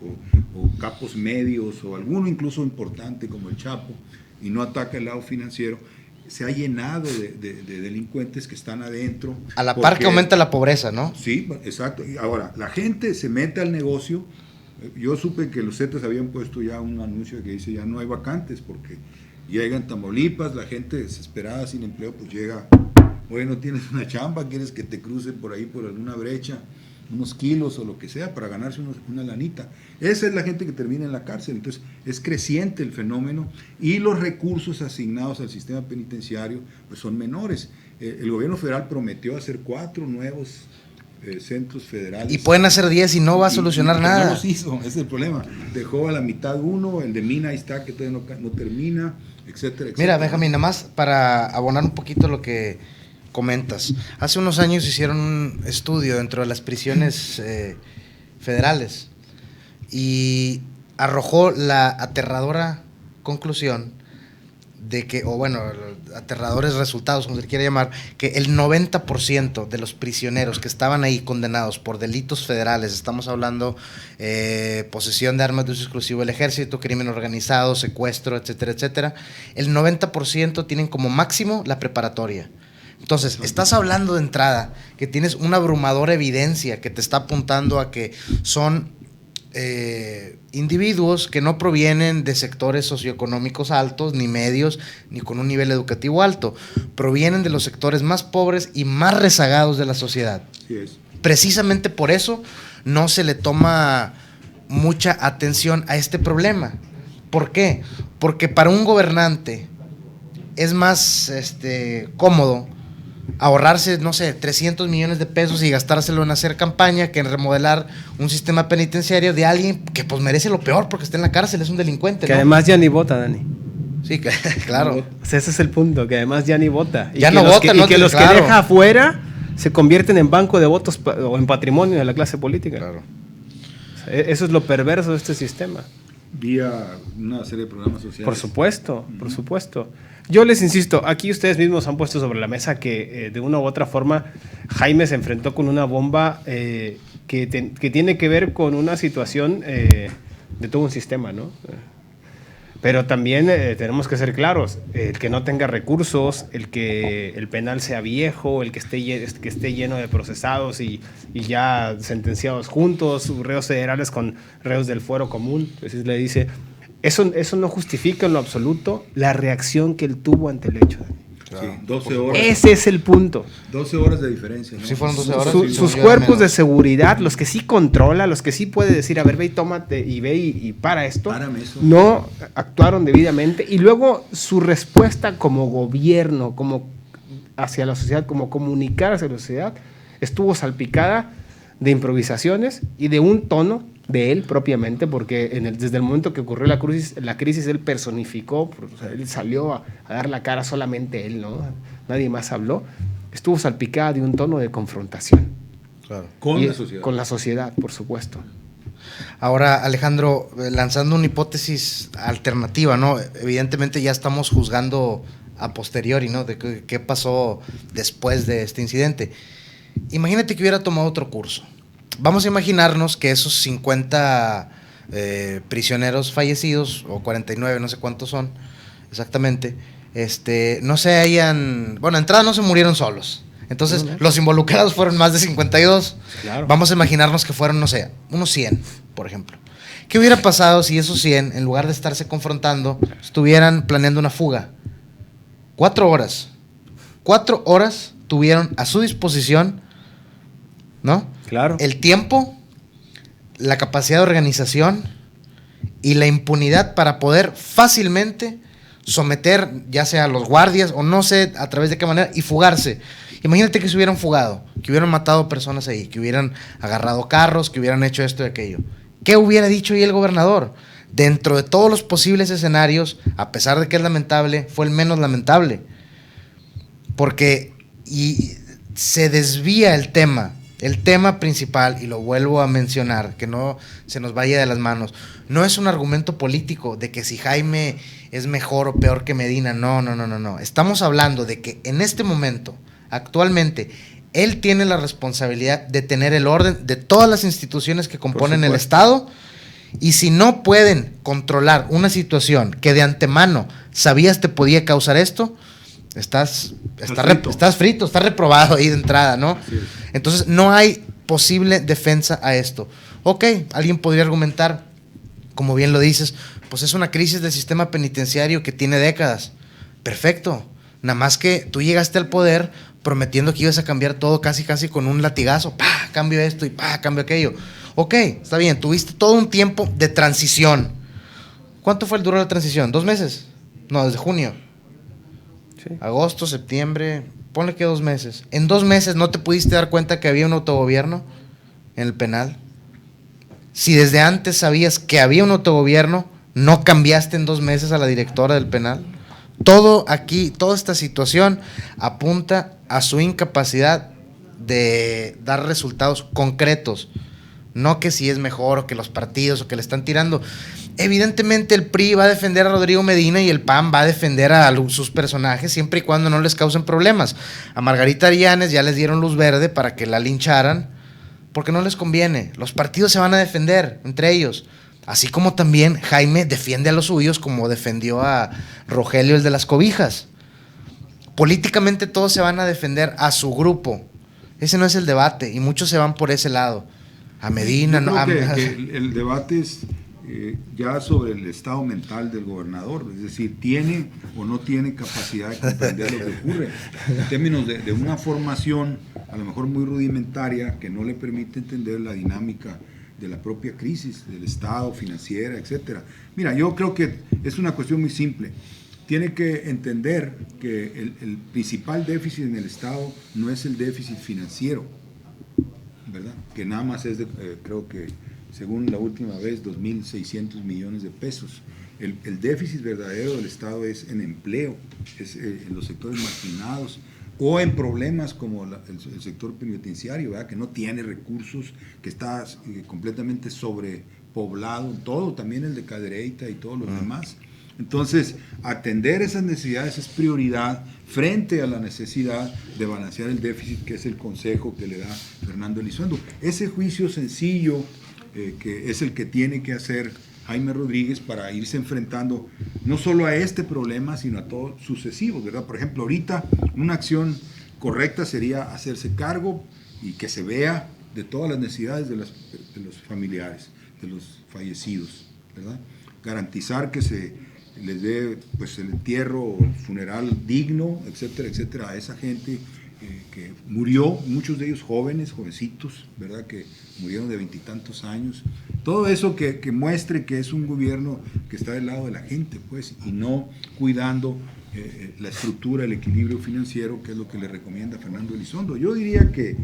capos medios o alguno incluso importante como el Chapo, y no ataca el lado financiero, se ha llenado de delincuentes que están adentro. A la par que porque- aumenta la pobreza, ¿no? Sí, exacto. Y ahora, la gente se mete al negocio. Yo supe que los Zetas habían puesto ya un anuncio que dice ya no hay vacantes porque llegan Tamaulipas, la gente desesperada sin empleo, pues llega, oye, no tienes una chamba, quieres que te cruce por ahí por alguna brecha, unos kilos o lo que sea para ganarse una lanita. Esa es la gente que termina en la cárcel. Entonces es creciente el fenómeno y los recursos asignados al sistema penitenciario pues son menores. El gobierno federal prometió hacer 4 nuevos centros federales. Y pueden hacer 10 y no va a solucionar pero nada. No los hizo, ese es el problema. Dejó a la mitad uno, el de Mina ahí está que todavía no termina, etcétera, etcétera. Mira, Benjamín, nada más para abonar un poquito lo que comentas. Hace unos años hicieron un estudio dentro de las prisiones federales y arrojó la aterradora conclusión de que, o bueno, aterradores resultados, como se le quiera llamar, que el 90% de los prisioneros que estaban ahí condenados por delitos federales, estamos hablando posesión de armas de uso exclusivo del ejército, crimen organizado, secuestro, etcétera, etcétera, el 90% tienen como máximo la preparatoria. Entonces, estás hablando de entrada que tienes una abrumadora evidencia que te está apuntando a que son individuos que no provienen de sectores socioeconómicos altos, ni medios, ni con un nivel educativo alto. Provienen de los sectores más pobres y más rezagados de la sociedad. Sí es. Precisamente por eso no se le toma mucha atención a este problema. ¿Por qué? Porque para un gobernante es más cómodo ahorrarse, no sé, 300 millones de pesos y gastárselo en hacer campaña que en remodelar un sistema penitenciario de alguien que pues merece lo peor porque está en la cárcel, es un delincuente, Que ¿no? además ya ni vota, Dani. Sí, claro. O sea, ese es el punto, que además ya ni vota. Y Ya que no los vota, que, ¿no? y que los Claro. que deja afuera se convierten en banco de votos o en patrimonio de la clase política. Claro. O sea, eso es lo perverso de este sistema. Vía una serie de programas sociales. Por supuesto, por supuesto. Yo les insisto, aquí ustedes mismos han puesto sobre la mesa que de una u otra forma Jaime se enfrentó con una bomba que tiene que ver con una situación de todo un sistema, ¿no? Pero también tenemos que ser claros, el que no tenga recursos, el que el penal sea viejo, el que esté lleno de procesados y ya sentenciados juntos, reos federales con reos del fuero común, así le dice, eso no justifica en lo absoluto la reacción que él tuvo ante el hecho. Sí, 12 horas. Ese es el punto. 12 horas de diferencia, ¿no? Sí, fueron 12 horas. Sus cuerpos de seguridad, los que sí controla, los que sí puede decir, a ver, ve y tómate y ve y para esto, Párame eso. no actuaron debidamente. Y luego su respuesta como gobierno, como hacia la sociedad, como comunicar hacia la sociedad, estuvo salpicada de improvisaciones y de un tono de él propiamente, porque desde el momento que ocurrió la crisis él personificó, o sea, él salió a dar la cara, solamente él, ¿no? Nadie más habló. Estuvo salpicada de un tono de confrontación. Claro. Con la sociedad. Con la sociedad, por supuesto. Ahora, Alejandro, lanzando una hipótesis alternativa, ¿no? Evidentemente ya estamos juzgando a posteriori, ¿no? De qué pasó después de este incidente. Imagínate que hubiera tomado otro curso. Vamos a imaginarnos que esos 50 prisioneros fallecidos, o 49, no sé cuántos son exactamente, no se hayan... Bueno, de entrada no se murieron solos. Entonces, los involucrados fueron más de 52. Claro. Vamos a imaginarnos que fueron, no sé, unos 100, por ejemplo. ¿Qué hubiera pasado si esos 100, en lugar de estarse confrontando, estuvieran planeando una fuga? 4 horas. 4 horas tuvieron a su disposición, ¿no? Claro. El tiempo, la capacidad de organización y la impunidad para poder fácilmente someter, ya sea a los guardias o no sé a través de qué manera, y fugarse. Imagínate que se hubieran fugado, que hubieran matado personas ahí, que hubieran agarrado carros, que hubieran hecho esto y aquello. ¿Qué hubiera dicho ahí el gobernador? Dentro de todos los posibles escenarios, a pesar de que es lamentable, fue el menos lamentable. Porque se desvía el tema principal, y lo vuelvo a mencionar, que no se nos vaya de las manos, no es un argumento político de que si Jaime es mejor o peor que Medina, no. Estamos hablando de que en este momento, actualmente, él tiene la responsabilidad de tener el orden de todas las instituciones que componen el Estado, y si no pueden controlar una situación que de antemano sabías te podía causar esto, estás frito, estás reprobado ahí de entrada, ¿no? Entonces no hay posible defensa a esto. Ok, alguien podría argumentar, como bien lo dices, pues es una crisis del sistema penitenciario que tiene décadas. Perfecto, nada más que tú llegaste al poder prometiendo que ibas a cambiar todo casi con un latigazo, cambio esto y cambio aquello. Ok, está bien, tuviste todo un tiempo de transición. ¿Cuánto fue el duro de la transición? ¿2 meses? No, desde junio. Sí. Agosto, septiembre, ponle que 2 meses. En 2 meses no te pudiste dar cuenta que había un autogobierno en el penal. Si desde antes sabías que había un autogobierno, no cambiaste en 2 meses a la directora del penal. Todo aquí, toda esta situación apunta a su incapacidad de dar resultados concretos. No que si es mejor o que los partidos o que le están tirando. Evidentemente el PRI va a defender a Rodrigo Medina y el PAN va a defender a sus personajes siempre y cuando no les causen problemas. A Margarita Arianes ya les dieron luz verde para que la lincharan porque no les conviene. Los partidos se van a defender entre ellos. Así como también Jaime defiende a los suyos, como defendió a Rogelio, el de las cobijas. Políticamente todos se van a defender a su grupo. Ese no es el debate y muchos se van por ese lado. A Medina, Yo no. creo que el debate es ya sobre el estado mental del gobernador, es decir, tiene o no tiene capacidad de comprender lo que ocurre, en términos de una formación a lo mejor muy rudimentaria que no le permite entender la dinámica de la propia crisis del Estado, financiera, etcétera. Mira, yo creo que es una cuestión muy simple. Tiene que entender que el principal déficit en el Estado no es el déficit financiero, ¿verdad? Que nada más es de, creo que según la última vez, 2.600 millones de pesos. El déficit verdadero del Estado es en empleo, es en los sectores marginados, o en problemas como el sector penitenciario, ¿verdad? Que no tiene recursos, que está completamente sobrepoblado, todo, también el de Cadereyta y todos los demás. Entonces, atender esas necesidades es prioridad frente a la necesidad de balancear el déficit, que es el consejo que le da Fernando Elizondo. Ese juicio sencillo, que es el que tiene que hacer Jaime Rodríguez para irse enfrentando no solo a este problema, sino a todos sucesivos, ¿verdad? Por ejemplo, ahorita una acción correcta sería hacerse cargo y que se vea de todas las necesidades de los familiares, de los fallecidos, ¿verdad? Garantizar que se les dé pues el entierro o el funeral digno, etcétera, etcétera, a esa gente que murió, muchos de ellos jóvenes, jovencitos, ¿verdad? Que murieron de 20 y tantos años. Todo eso que muestre que es un gobierno que está del lado de la gente, pues, y no cuidando la estructura, el equilibrio financiero, que es lo que le recomienda Fernando Elizondo. Yo diría que,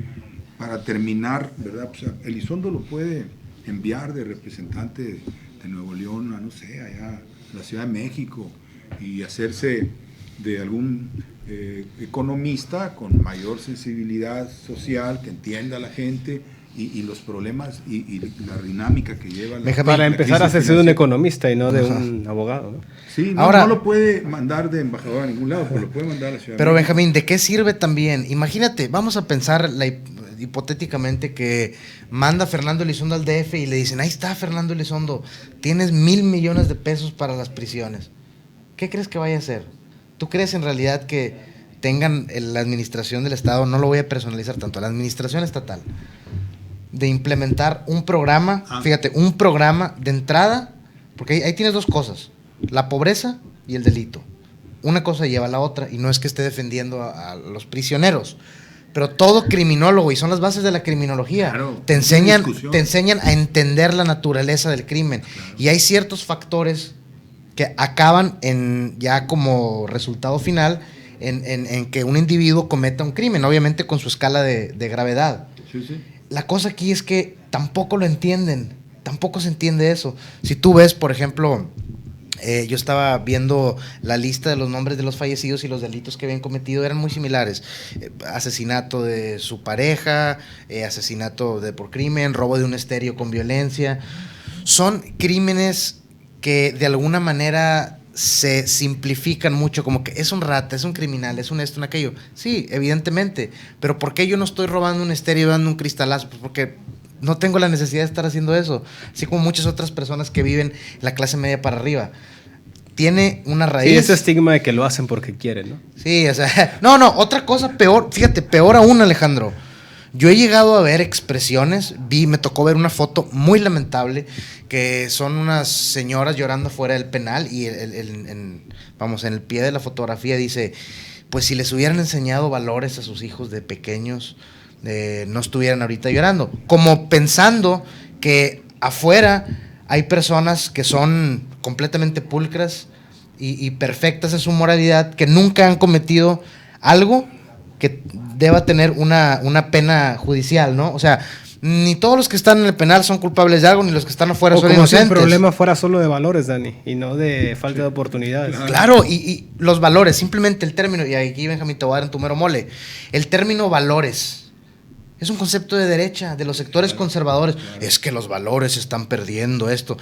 para terminar, ¿verdad? Pues, Elizondo lo puede enviar de representante de Nuevo León a, no sé, allá la Ciudad de México, y hacerse de algún economista con mayor sensibilidad social, que entienda a la gente y los problemas y la dinámica que lleva para empezar a hacerse de un economista y no de un abogado, ¿no? Sí, Ahora, no lo puede mandar de embajador a ningún lado, pero lo puede mandar a la Ciudad pero de México. Benjamín, ¿de qué sirve también? Imagínate, vamos a pensar hipotéticamente que manda Fernando Elizondo al DF y le dicen, ahí está Fernando Elizondo, tienes 1,000 millones de pesos para las prisiones. ¿Qué crees que vaya a hacer? ¿Tú crees en realidad que tengan la administración del Estado, no lo voy a personalizar tanto, la administración estatal, de implementar un programa, fíjate, un programa de entrada, porque ahí tienes dos cosas, la pobreza y el delito. Una cosa lleva a la otra, y no es que esté defendiendo a los prisioneros, pero todo criminólogo, y son las bases de la criminología, claro, te enseñan a entender la naturaleza del crimen, claro. Y hay ciertos factores que acaban ya como resultado final en que un individuo cometa un crimen, obviamente con su escala de gravedad. Sí, sí. La cosa aquí es que tampoco lo entienden, tampoco se entiende eso. Si tú ves, por ejemplo, yo estaba viendo la lista de los nombres de los fallecidos y los delitos que habían cometido, eran muy similares. Asesinato de su pareja, asesinato por crimen, robo de un estéreo con violencia. Son crímenes que de alguna manera se simplifican mucho, como que es un rata, es un criminal, es un esto, un aquello. Sí, evidentemente, pero ¿por qué yo no estoy robando un estéreo y dando un cristalazo? Pues porque no tengo la necesidad de estar haciendo eso, así como muchas otras personas que viven la clase media para arriba. Tiene una raíz. Sí, ese estigma de que lo hacen porque quieren, ¿no? Sí, o sea, no, otra cosa peor, fíjate, peor aún, Alejandro. Yo he llegado a ver expresiones, me tocó ver una foto muy lamentable, que son unas señoras llorando fuera del penal, y en el pie de la fotografía dice, pues si les hubieran enseñado valores a sus hijos de pequeños, no estuvieran ahorita llorando, como pensando que afuera hay personas que son completamente pulcras y perfectas en su moralidad, que nunca han cometido algo que deba tener una pena judicial, ¿no? O sea, ni todos los que están en el penal son culpables de algo, ni los que están afuera son inocentes. O como si el problema fuera solo de valores, Dani, y no de falta de oportunidades. Claro, y los valores, simplemente el término, y aquí Benjamín te voy a dar en tu mero mole, el término valores es un concepto de derecha, de los sectores conservadores. Claro. Es que los valores están perdiendo esto.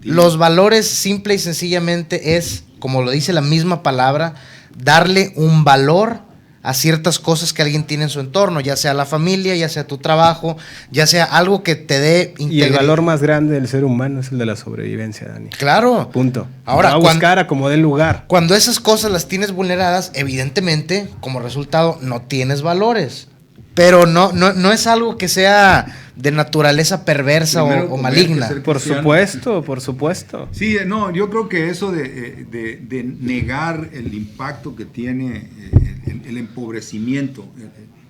Los valores simple y sencillamente es, como lo dice la misma palabra, darle un valor a ciertas cosas que alguien tiene en su entorno, ya sea la familia, ya sea tu trabajo, ya sea algo que te dé integridad. Y el valor más grande del ser humano es el de la sobrevivencia, Dani. Claro. Punto. Ahora, va a buscar a como dé lugar. Cuando esas cosas las tienes vulneradas, evidentemente, como resultado, no tienes valores. Pero no es algo que sea de naturaleza perversa o maligna. Por supuesto. Sí, no, yo creo que eso de negar el impacto que tiene el empobrecimiento,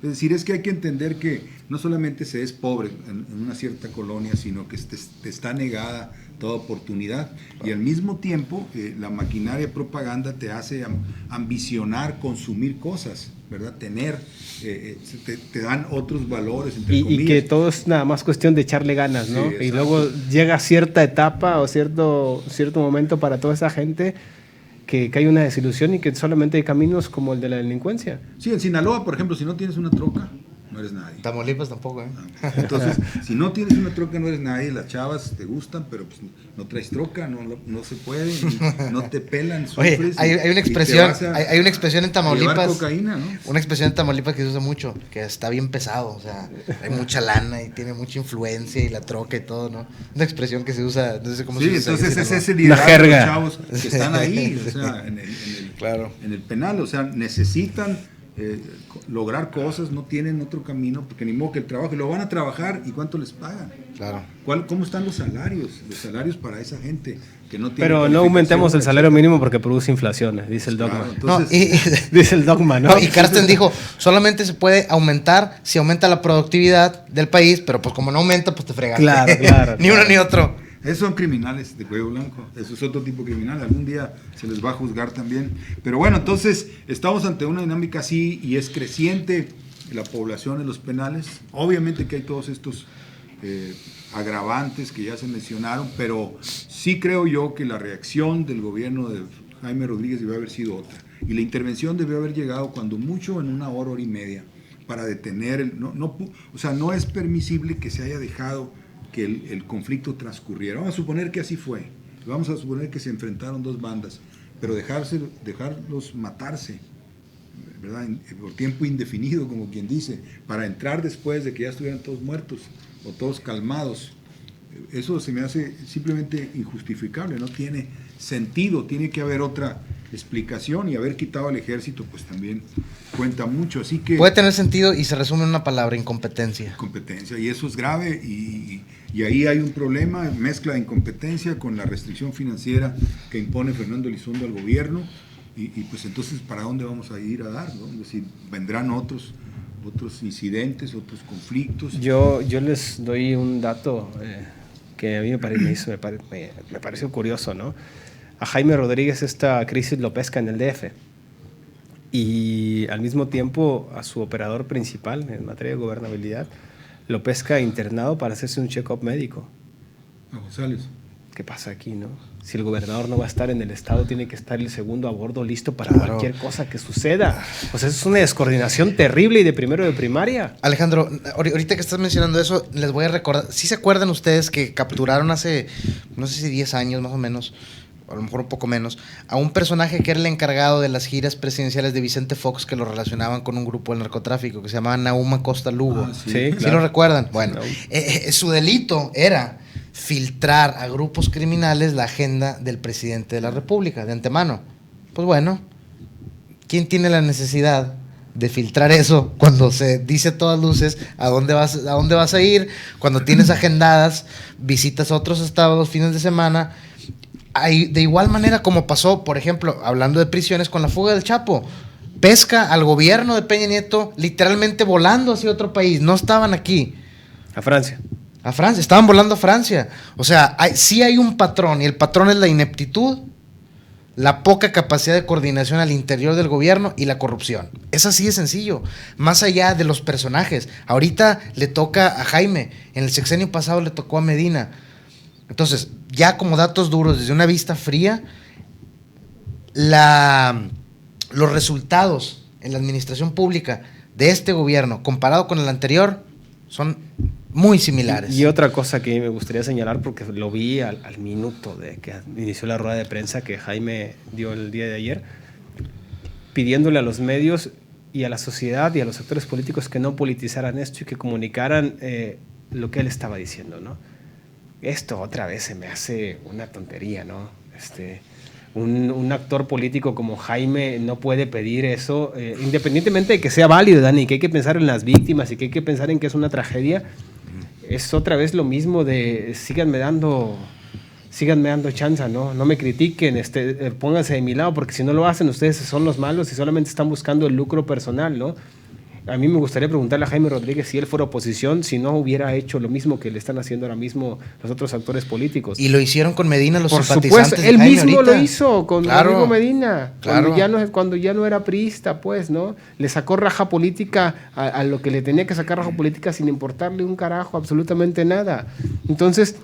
es decir, es que hay que entender que no solamente se es pobre en una cierta colonia, sino que te está negada toda oportunidad, y al mismo tiempo la maquinaria de propaganda te hace ambicionar, consumir cosas, ¿verdad? Tener, te dan otros valores, entre comillas. Y que todo es nada más cuestión de echarle ganas, ¿no? Sí, y luego llega cierta etapa o cierto momento para toda esa gente que hay una desilusión y que solamente hay caminos como el de la delincuencia. Sí, en Sinaloa, por ejemplo, si no tienes una troca, no eres nadie. Tamaulipas tampoco, ¿eh? Entonces, si no tienes una troca, no eres nadie. Las chavas te gustan, pero pues no traes troca, no se puede, no te pelan, Oye, sufres. hay una expresión, hay una expresión en Tamaulipas. Llevar cocaína, ¿no? Una expresión en Tamaulipas que se usa mucho, que está bien pesado, o sea, hay mucha lana y tiene mucha influencia y la troca y todo, ¿no? Una expresión que se usa, no sé cómo sí, se usa. entonces es ese La liderazgo de jerga. los chavos que están ahí, o sea, Claro. en el penal, o sea, necesitan lograr cosas, no tienen otro camino, porque ni modo que el trabajo, y lo van a trabajar, ¿y cuánto les pagan? Claro. ¿Cómo están los salarios? Los salarios para esa gente que no tiene Pero no aumentemos el salario mínimo porque produce inflación, dice el dogma. Claro, entonces, Dice el dogma, ¿no? No, y Carsten dijo, solamente se puede aumentar si aumenta la productividad del país, pero pues como no aumenta, pues te fregaste. Claro. Ni uno ni otro. esos son criminales de cuello blanco, eso es otro tipo de criminal, algún día se les va a juzgar también. Pero bueno, entonces estamos ante una dinámica así y es creciente la población en los penales. Obviamente que hay todos estos agravantes que ya se mencionaron, pero sí creo yo que la reacción del gobierno de Jaime Rodríguez debe haber sido otra. Y la intervención debe haber llegado cuando mucho en una hora y media para detener, o sea, no es permisible que se haya dejado que el conflicto transcurriera. Vamos a suponer que así fue, vamos a suponer que se enfrentaron dos bandas, pero dejarlos matarse, ¿verdad? Por tiempo indefinido, como quien dice, para entrar después de que ya estuvieran todos muertos o todos calmados, eso se me hace simplemente injustificable, no tiene sentido, tiene que haber otra explicación, y haber quitado al ejército pues también cuenta mucho, así que puede tener sentido y se resume en una palabra: incompetencia. Competencia, y eso es grave, y ahí hay un problema, mezcla de incompetencia con la restricción financiera que impone Fernando Elizondo al gobierno, y pues entonces ¿para dónde vamos a ir a dar, no? Es decir, vendrán otros incidentes, otros conflictos. Yo les doy un dato que a mí me pareció curioso, ¿no? A Jaime Rodríguez esta crisis lo pesca en el DF, y al mismo tiempo a su operador principal en materia de gobernabilidad lo pesca internado para hacerse un check-up médico. A González. ¿Qué pasa aquí, no? Si el gobernador no va a estar en el estado, tiene que estar el segundo a bordo listo para cualquier cosa que suceda. O sea, eso es una descoordinación terrible y de primero de primaria. Alejandro, ahorita que estás mencionando eso, les voy a recordar, ¿sí se acuerdan ustedes que capturaron hace, no sé si 10 años más o menos, a lo mejor un poco menos, a un personaje que era el encargado de las giras presidenciales de Vicente Fox, que lo relacionaban con un grupo del narcotráfico que se llamaba Nauma Costa Lugo? Sí, Sí, ¿Sí claro. lo recuerdan? Bueno, su delito era filtrar a grupos criminales la agenda del presidente de la República de antemano. Pues bueno, ¿quién tiene la necesidad de filtrar eso cuando se dice a todas luces a dónde vas a ir, cuando tienes agendadas visitas a otros estados los fines de semana? De igual manera como pasó, por ejemplo, hablando de prisiones, con la fuga del Chapo, pesca al gobierno de Peña Nieto literalmente volando hacia otro país, no estaban aquí. A Francia. A Francia, estaban volando a Francia. O sea, sí hay un patrón, y el patrón es la ineptitud, la poca capacidad de coordinación al interior del gobierno y la corrupción. Es así de sencillo, más allá de los personajes. Ahorita le toca a Jaime, en el sexenio pasado le tocó a Medina. Entonces, ya como datos duros, desde una vista fría, los resultados en la administración pública de este gobierno comparado con el anterior son muy similares. Y otra cosa que me gustaría señalar, porque lo vi al minuto de que inició la rueda de prensa que Jaime dio el día de ayer, pidiéndole a los medios y a la sociedad y a los actores políticos que no politizaran esto y que comunicaran lo que él estaba diciendo, ¿no? Esto otra vez se me hace una tontería, ¿no? Un actor político como Jaime no puede pedir eso, independientemente de que sea válido, Dani, que hay que pensar en las víctimas y que hay que pensar en que es una tragedia. Es otra vez lo mismo de síganme dando chance, ¿no? No me critiquen, pónganse de mi lado, porque si no lo hacen ustedes son los malos y solamente están buscando el lucro personal, ¿no? A mí me gustaría preguntarle a Jaime Rodríguez, si él fuera oposición, si no hubiera hecho lo mismo que le están haciendo ahora mismo los otros actores políticos. Y lo hicieron con Medina los Por simpatizantes supuesto, de él Jaime mismo ahorita. lo hizo con Claro. Rodrigo Medina, Claro. cuando ya no era priista, pues, ¿no? Le sacó raja política a lo que le tenía que sacar raja política sin importarle un carajo, absolutamente nada. Entonces,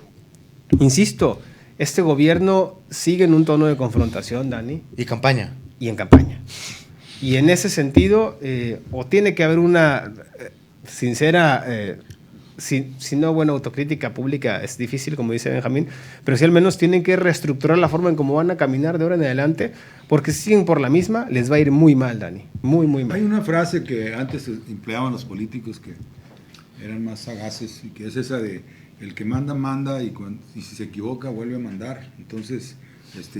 insisto, este gobierno sigue en un tono de confrontación, Dani, Y campaña. y en campaña. Y en ese sentido, o tiene que haber una sincera, si no buena autocrítica pública, es difícil, como dice Benjamín, pero sí al menos tienen que reestructurar la forma en cómo van a caminar de ahora en adelante, porque si siguen por la misma, les va a ir muy mal, Dani, muy, muy mal. Hay una frase que antes empleaban los políticos que eran más sagaces, y que es esa de el que manda, manda, y si se equivoca vuelve a mandar. Entonces,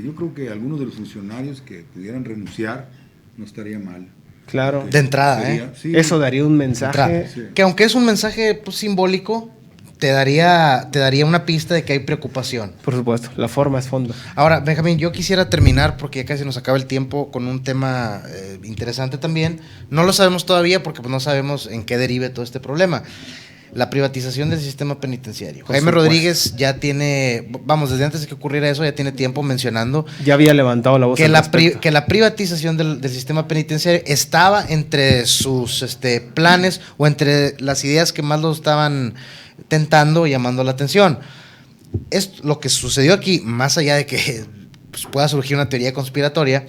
yo creo que algunos de los funcionarios que pudieran renunciar no estaría mal. Claro. De entrada, Sería- sí, Eso daría un mensaje. Sí. Que aunque es un mensaje pues, simbólico, te daría una pista de que hay preocupación. Por supuesto, la forma es fondo. Ahora, Benjamín, yo quisiera terminar, porque ya casi nos acaba el tiempo, con un tema interesante también. No lo sabemos todavía porque pues, no sabemos en qué derive todo este problema. La privatización del sistema penitenciario. Por Jaime supuesto. Rodríguez ya tiene, vamos, desde antes de que ocurriera eso, ya tiene tiempo mencionando Ya había levantado la voz que al respecto. que la privatización del sistema penitenciario estaba entre sus planes o entre las ideas que más lo estaban tentando y llamando la atención. Es lo que sucedió aquí, más allá de que pues, pueda surgir una teoría conspiratoria,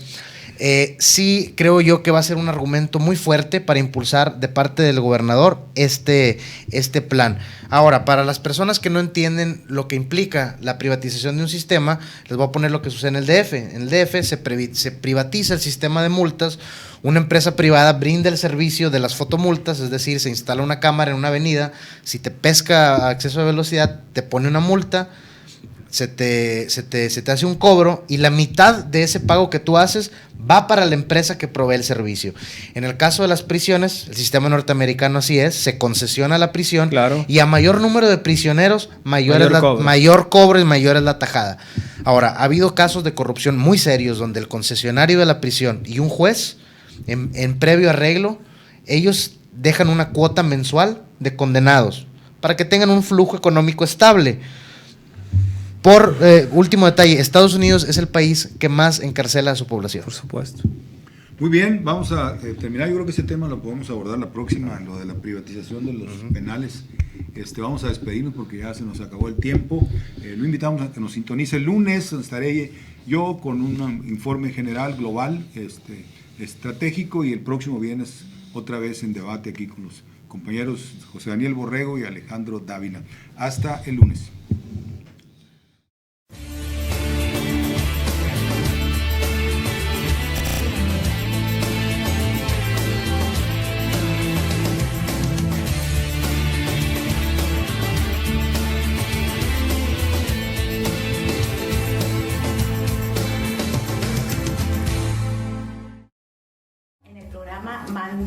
sí creo yo que va a ser un argumento muy fuerte para impulsar de parte del gobernador este plan. Ahora, para las personas que no entienden lo que implica la privatización de un sistema, les voy a poner lo que sucede en el DF. En el DF se privatiza el sistema de multas, una empresa privada brinda el servicio de las fotomultas, es decir, se instala una cámara en una avenida, si te pesca a exceso de velocidad, te pone una multa, se te hace un cobro y la mitad de ese pago que tú haces va para la empresa que provee el servicio. En el caso de las prisiones, el sistema norteamericano así es, se concesiona la prisión, Claro. y a mayor número de prisioneros, mayor cobro y mayor es la tajada. Ahora, ha habido casos de corrupción muy serios donde el concesionario de la prisión y un juez, en previo arreglo, ellos dejan una cuota mensual de condenados para que tengan un flujo económico estable. Por último detalle, Estados Unidos es el país que más encarcela a su población. Por supuesto. Muy bien, vamos a terminar. Yo creo que ese tema lo podemos abordar la próxima, lo de la privatización de los penales. Vamos a despedirnos porque ya se nos acabó el tiempo. Lo invitamos a que nos sintonice el lunes. Estaré yo con un informe general global, estratégico, y el próximo viernes otra vez en debate aquí con los compañeros José Daniel Borrego y Alejandro Dávila. Hasta el lunes.